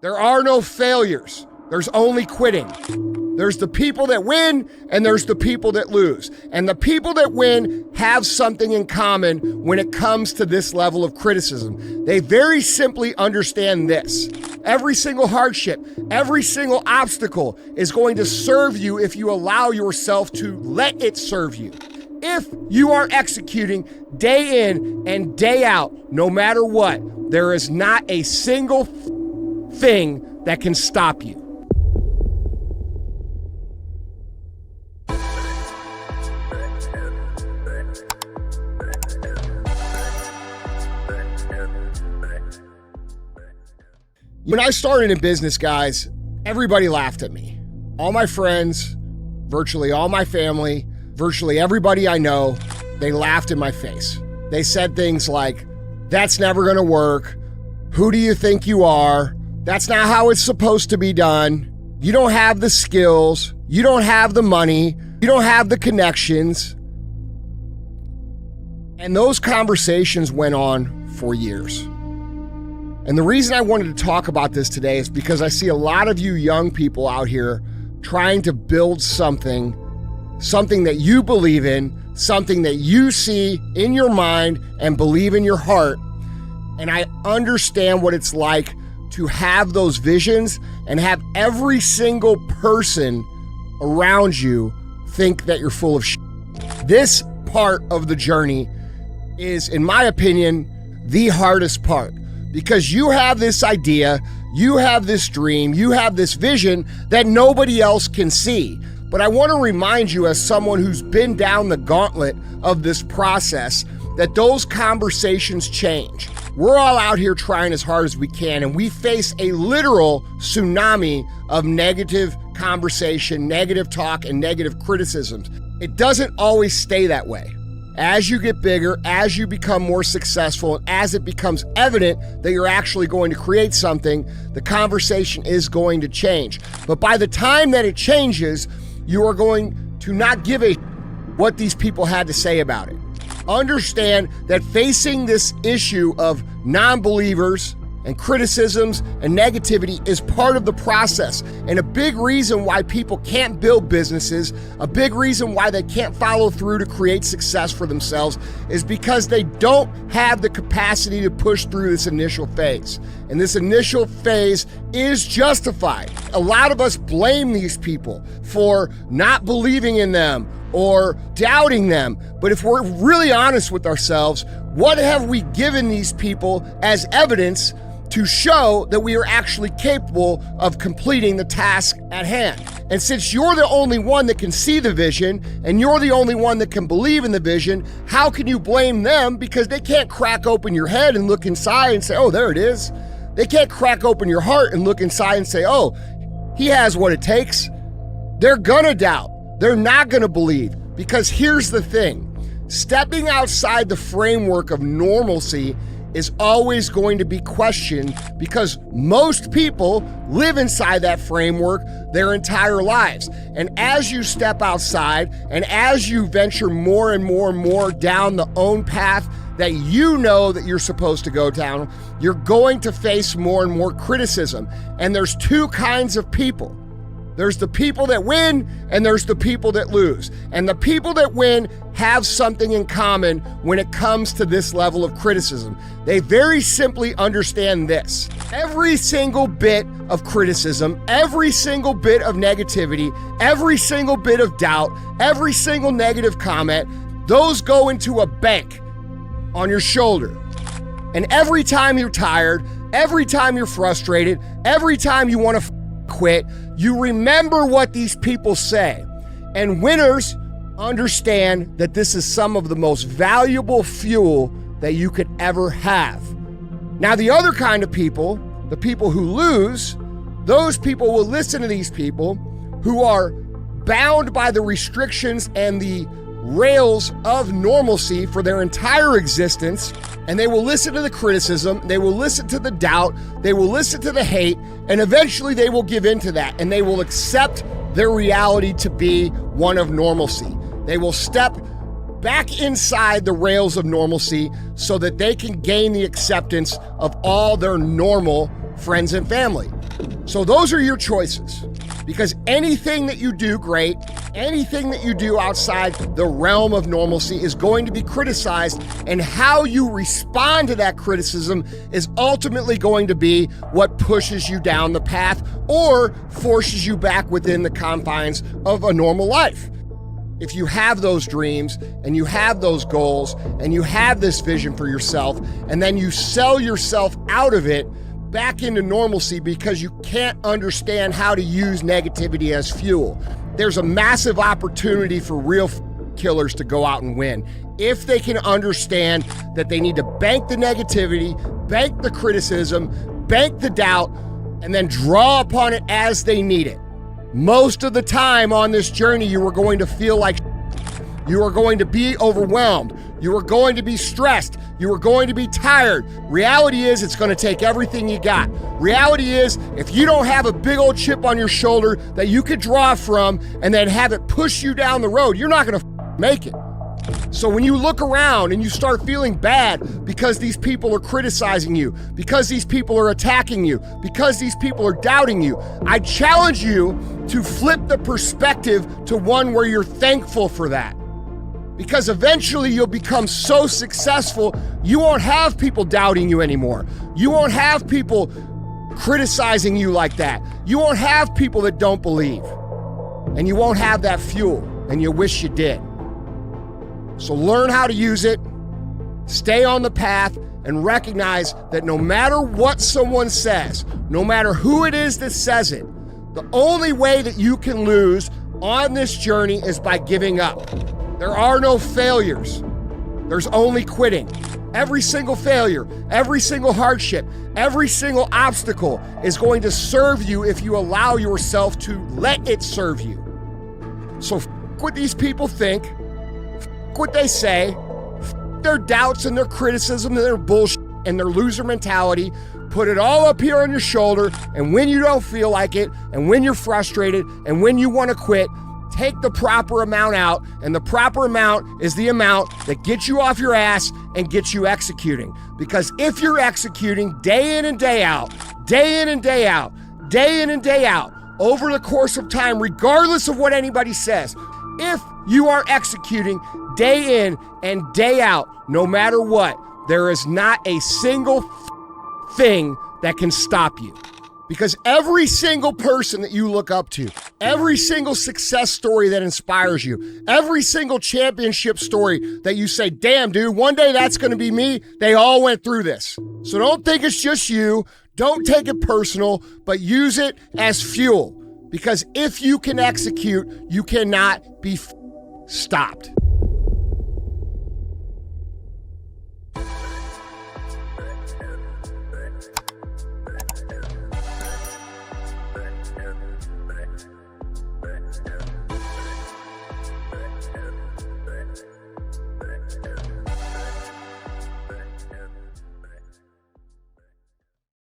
There are no failures. There's only quitting. There's the people that win and there's the people that lose. And the people that win have something in common when it comes to this level of criticism. They very simply understand this. Every single hardship, every single obstacle is going to serve you if you allow yourself to let it serve you. If you are executing day in and day out, no matter what, there is not a single thing that can stop you. When I started in business, guys, everybody laughed at me. All my friends, virtually all my family, virtually everybody I know, they laughed in my face. They said things like, "That's never gonna work. Who do you think you are? That's not how it's supposed to be done. You don't have the skills. You don't have the money. You don't have the connections." And those conversations went on for years. And the reason I wanted to talk about this today is because I see a lot of you young people out here trying to build something that you believe in, something that you see in your mind and believe in your heart. And I understand what it's like to have those visions and have every single person around you think that you're full of shit. This part of the journey is, in my opinion, the hardest part. Because you have this idea, you have this dream, you have this vision that nobody else can see. But I want to remind you, as someone who's been down the gauntlet of this process, that those conversations change. We're all out here trying as hard as we can, and we face a literal tsunami of negative conversation, negative talk, and negative criticisms. It doesn't always stay that way. As you get bigger, as you become more successful, and as it becomes evident that you're actually going to create something, the conversation is going to change. But by the time that it changes, you are going to not give a what these people had to say about it. Understand that facing this issue of non-believers and criticisms and negativity is part of the process. And a big reason why people can't build businesses, a big reason why they can't follow through to create success for themselves, is because they don't have the capacity to push through this initial phase. And this initial phase is justified. A lot of us blame these people for not believing in them or doubting them. But if we're really honest with ourselves, what have we given these people as evidence to show that we are actually capable of completing the task at hand? And since you're the only one that can see the vision and you're the only one that can believe in the vision, how can you blame them? Because they can't crack open your head and look inside and say, "Oh, there it is." They can't crack open your heart and look inside and say, "Oh, he has what it takes." They're gonna doubt. They're not gonna believe. Because here's the thing, stepping outside the framework of normalcy is always going to be questioned, because most people live inside that framework their entire lives. And as you step outside and as you venture more and more and more down the own path that you know that you're supposed to go down, you're going to face more and more criticism. And there's two kinds of people. There's the people that win and there's the people that lose. And the people that win have something in common when it comes to this level of criticism. They very simply understand this. Every single bit of criticism, every single bit of negativity, every single bit of doubt, every single negative comment, those go into a bank on your shoulder. And every time you're tired, every time you're frustrated, every time you want to quit, you remember what these people say. And winners understand that this is some of the most valuable fuel that you could ever have. Now, the other kind of people, the people who lose, those people will listen to these people who are bound by the restrictions and the rails of normalcy for their entire existence, and they will listen to the criticism, they will listen to the doubt, they will listen to the hate, and eventually they will give in to that, and they will accept their reality to be one of normalcy. They will step back inside the rails of normalcy so that they can gain the acceptance of all their normal friends and family. So those are your choices, because anything that you do great, anything that you do outside the realm of normalcy is going to be criticized, and how you respond to that criticism is ultimately going to be what pushes you down the path or forces you back within the confines of a normal life. If you have those dreams and you have those goals and you have this vision for yourself, and then you sell yourself out of it back into normalcy because you can't understand how to use negativity as fuel, there's a massive opportunity for real killers to go out and win if they can understand that they need to bank the negativity, bank the criticism, bank the doubt, and then draw upon it as they need it. Most of the time on this journey, you are going to feel like you are going to be overwhelmed. You are going to be stressed. You are going to be tired. Reality is, it's going to take everything you got. Reality is, if you don't have a big old chip on your shoulder that you could draw from and then have it push you down the road, you're not going to make it. So when you look around and you start feeling bad because these people are criticizing you, because these people are attacking you, because these people are doubting you, I challenge you to flip the perspective to one where you're thankful for that. Because eventually you'll become so successful, you won't have people doubting you anymore. You won't have people criticizing you like that. You won't have people that don't believe. And you won't have that fuel, and you wish you did. So learn how to use it, stay on the path, and recognize that no matter what someone says, no matter who it is that says it, the only way that you can lose on this journey is by giving up. There are no failures. There's only quitting. Every single failure, every single hardship, every single obstacle is going to serve you if you allow yourself to let it serve you. So what these people think, what they say, their doubts and their criticism and their bullshit and their loser mentality, put it all up here on your shoulder, and when you don't feel like it, and when you're frustrated, and when you want to quit, take the proper amount out, and the proper amount is the amount that gets you off your ass and gets you executing. Because if you're executing day in and day out, day in and day out, day in and day out, over the course of time, regardless of what anybody says, if you are executing day in and day out, no matter what, there is not a single thing that can stop you. Because every single person that you look up to, every single success story that inspires you, every single championship story that you say, damn, dude, one day that's going to be me, they all went through this. So don't think it's just you. Don't take it personal, but use it as fuel. Because if you can execute, you cannot be stopped.